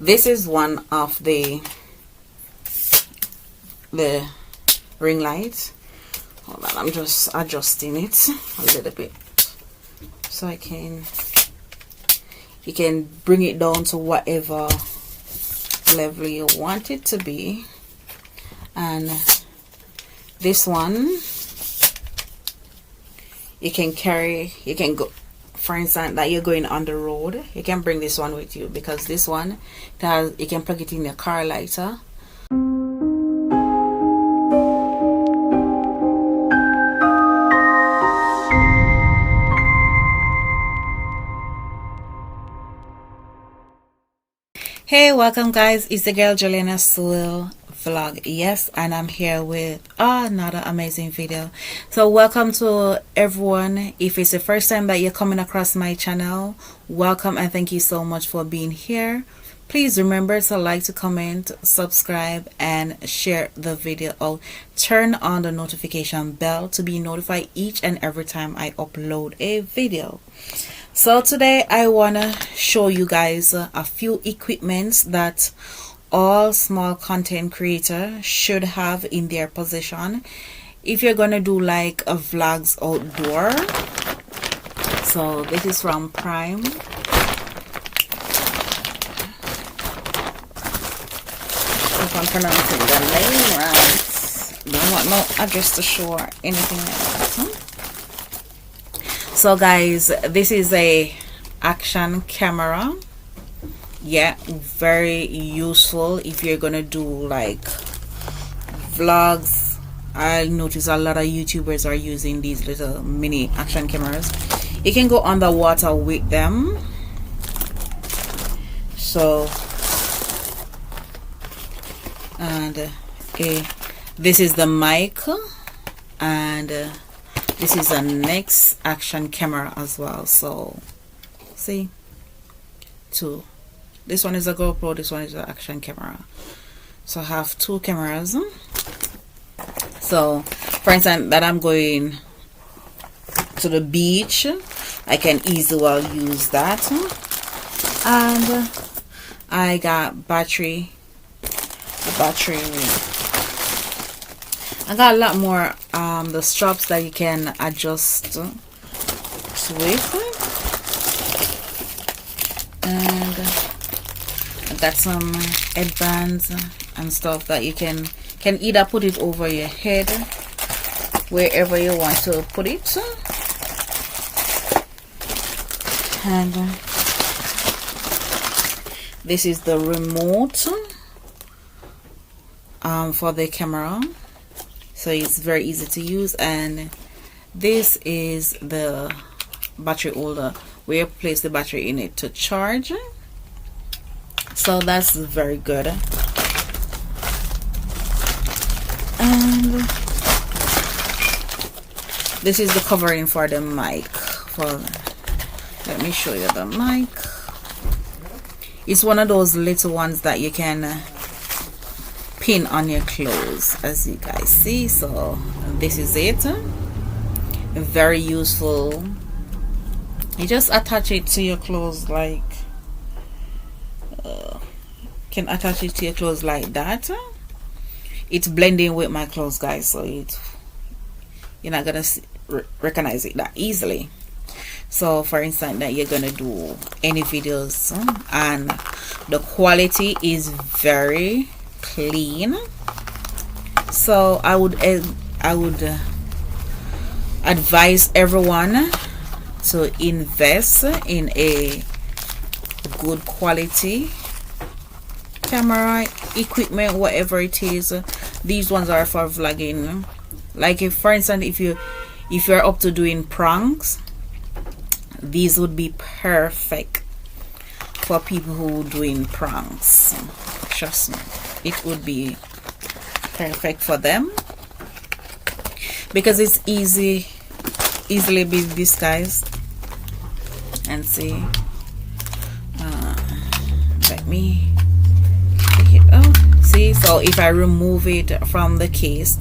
This is one of the ring lights. Hold on, I'm just adjusting it a little bit so you can bring it down to whatever level you want it to be. And this one you can go, for instance, that you're going on the road, you can bring this one with you, because this one you can plug it in your car lighter. Hey, welcome guys, it's the girl Juliana Soul vlog. Yes, and I'm here with another amazing video. So welcome to everyone. If it's the first time that you're coming across my channel, welcome and thank you so much for being here. Please remember to like, to comment, subscribe and share the video out. Turn on the notification bell to be notified each and every time I upload a video. So today I want to show you guys a few equipments that all small content creators should have in their possession if you're going to do like a vlogs outdoor. So this is from Prime. If I'm pronouncing the name right. Don't want no address to show or anything like that. So guys, this is a action camera. Yeah, very useful if you're gonna do like vlogs. I notice a lot of YouTubers are using these little mini action cameras. You can go underwater with them. So and this is the mic, and this is the next action camera as well. So see, two. This one is a GoPro, this one is an action camera. So I have two cameras. So for instance, that I'm going to the beach, I can easily use that. And I got battery. I got a lot more the straps that you can adjust with, and I got some headbands and stuff that you can either put it over your head wherever you want to put it, and this is the remote for the camera. So it's very easy to use, and this is the battery holder where you place the battery in it to charge. So that's very good. And this is the covering for the mic. Let me show you the mic. It's one of those little ones that you can pin on your clothes, as you guys see. So this is it. Very useful. You just attach it to your clothes, like can attach it to your clothes like that. It's blending with my clothes, guys, so you're not gonna recognize it that easily. So for instance, that you're gonna do any videos, and the quality is very clean. So I would advise everyone to invest in a good quality camera equipment, whatever it is. These ones are for vlogging. Like if, for instance, if you're up to doing pranks, these would be perfect for people who are doing pranks. Trust me, it would be perfect for them, because it's easily be disguised. And see, let me take it out. See, so if I remove it from the case,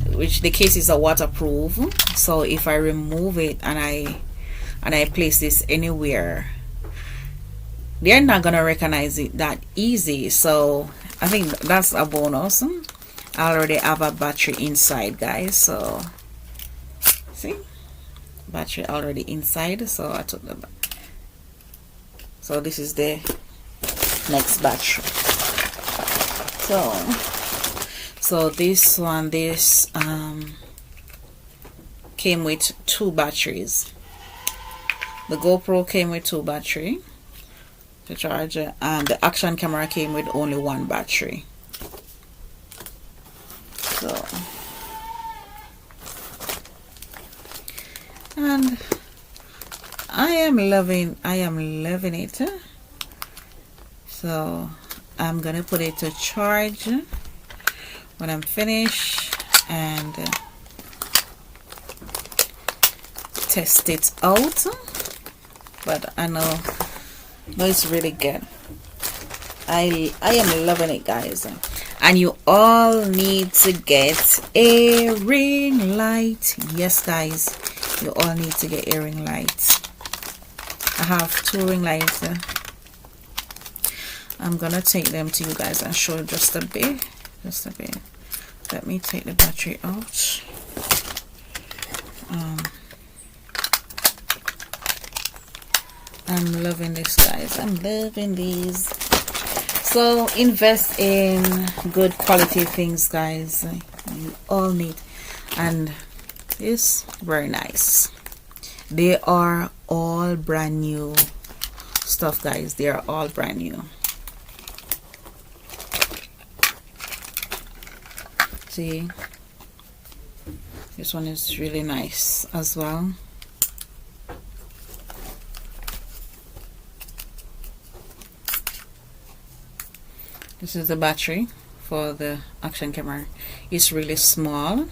which the case is a waterproof, so if I remove it and I place this anywhere, they're not gonna recognize it that easy. So I think that's a bonus. I already have a battery inside, guys. So see, battery already inside. So I took the so this is the next battery. So this one, came with 2 batteries. The GoPro came with 2 battery to charge, and the action camera came with only 1 battery. So, and I am loving it. So I'm gonna put it to charge when I'm finished and test it out. But I know it's really good. I am loving it, guys. And you all need to get a ring light. Yes, guys, you all need to get a ring light. I have 2 ring lights. I'm gonna take them to you guys and show just a bit. Let me take the battery out. I'm loving this, guys. I'm loving these. So invest in good quality things, guys. You all need. And it's very nice. They are all brand new stuff, guys. They are all brand new. See, this one is really nice as well. This is the battery for the action camera. It's really small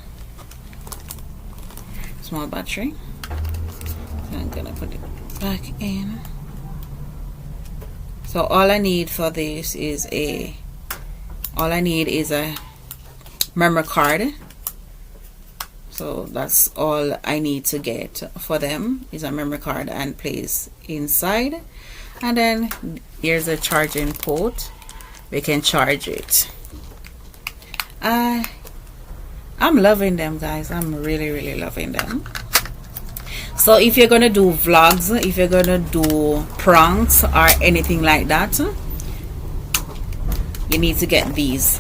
battery. So I'm gonna put it back in. So all I need for this is a memory card. So that's all I need to get for them, is a memory card and place inside. And then here's a charging port. We can charge it. I'm loving them, guys. I'm really loving them. So if you're gonna do vlogs, if you're gonna do pranks or anything like that, you need to get these.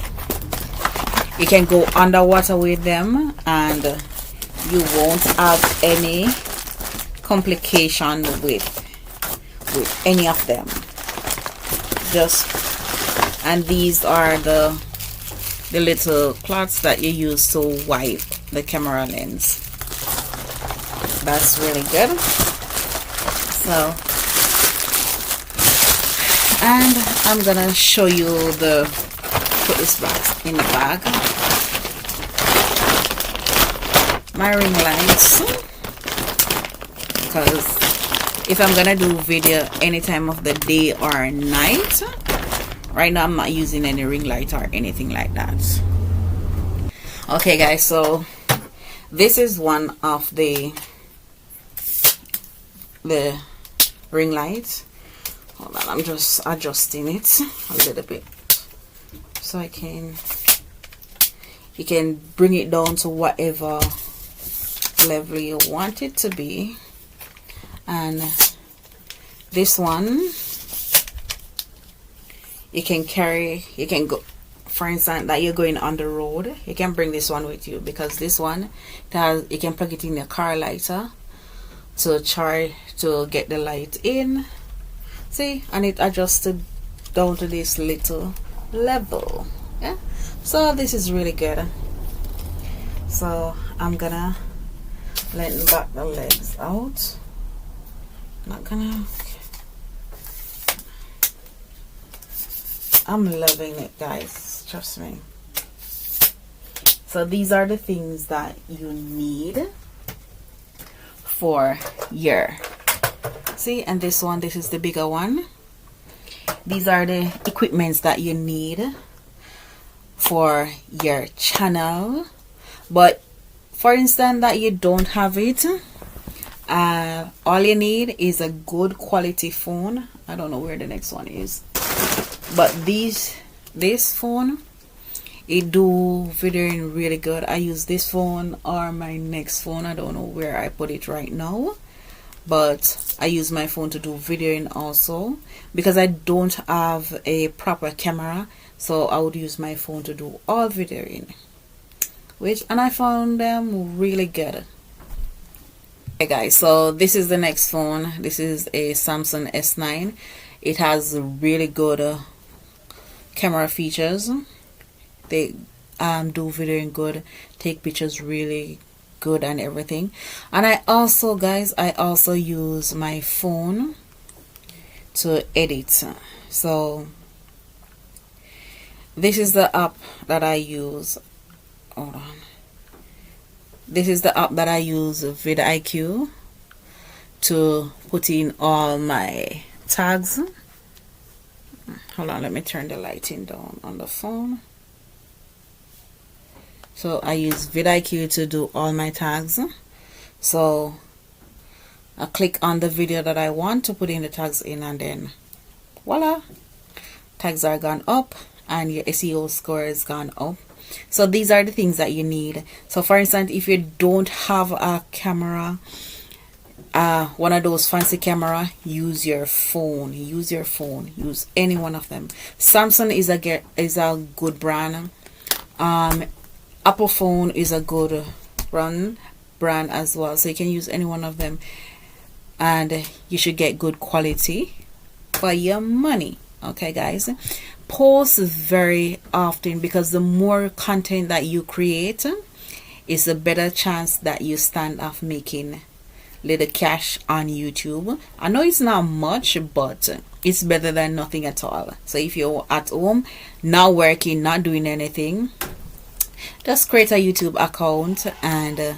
You can go underwater with them and you won't have any complication with any of them. And these are the little cloths that you use to wipe the camera lens. That's really good. So, and I'm gonna show you put this back in the bag. My ring lights, because if I'm gonna do video any time of the day or night, right now I'm not using any ring light or anything like that. Okay, guys, so this is one of the ring lights. Hold on, I'm just adjusting it a little bit so you can bring it down to whatever level you want it to be. And this one you can go, for instance, that you're going on the road, you can bring this one with you, because this one you can plug it in your car lighter to charge, to get the light in. See, and it adjusted down to this little level. Yeah, so this is really good. So I'm gonna lengthen back the legs out. I'm loving it, guys, trust me. So these are the things that you need for your, see, and this is the bigger one. These are the equipments that you need for your channel. But for instance that you don't have it All you need is a good quality phone. I don't know where the next one is, but this phone, it do videoing really good. I use this phone or my next phone. I don't know where I put it right now, but I use my phone to do videoing also, because I don't have a proper camera, so I would use my phone to do all videoing, and I found them really good. Okay guys, so this is the next phone. This is a Samsung S9. It has really good camera features. They do videoing good, take pictures really good and everything. And I also use my phone to edit. So this is the app that I use. Hold on. This is the app that I use, vidIQ, to put in all my tags. Hold on, let me turn the lighting down on the phone. So I use vidIQ to do all my tags. So I click on the video that I want to put in the tags in, and then voila, tags are gone up and your SEO score is gone up. So these are the things that you need. So for instance, if you don't have a camera, one of those fancy camera, use your phone. Use any one of them. Samsung is a good brand. Apple phone is a good brand as well, so you can use any one of them, and you should get good quality for your money. Okay guys, post very often, because the more content that you create is the better chance that you stand off making little cash on YouTube. I know it's not much, but it's better than nothing at all. So if you're at home, not working, not doing anything, just create a YouTube account and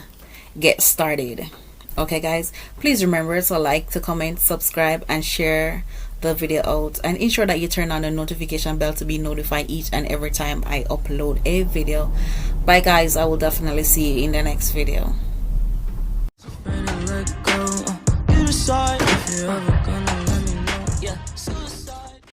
get started. Okay guys, please remember to like, to comment, subscribe, and share the video out, and ensure that you turn on the notification bell to be notified each and every time I upload a video. Bye guys, I will definitely see you in the next video.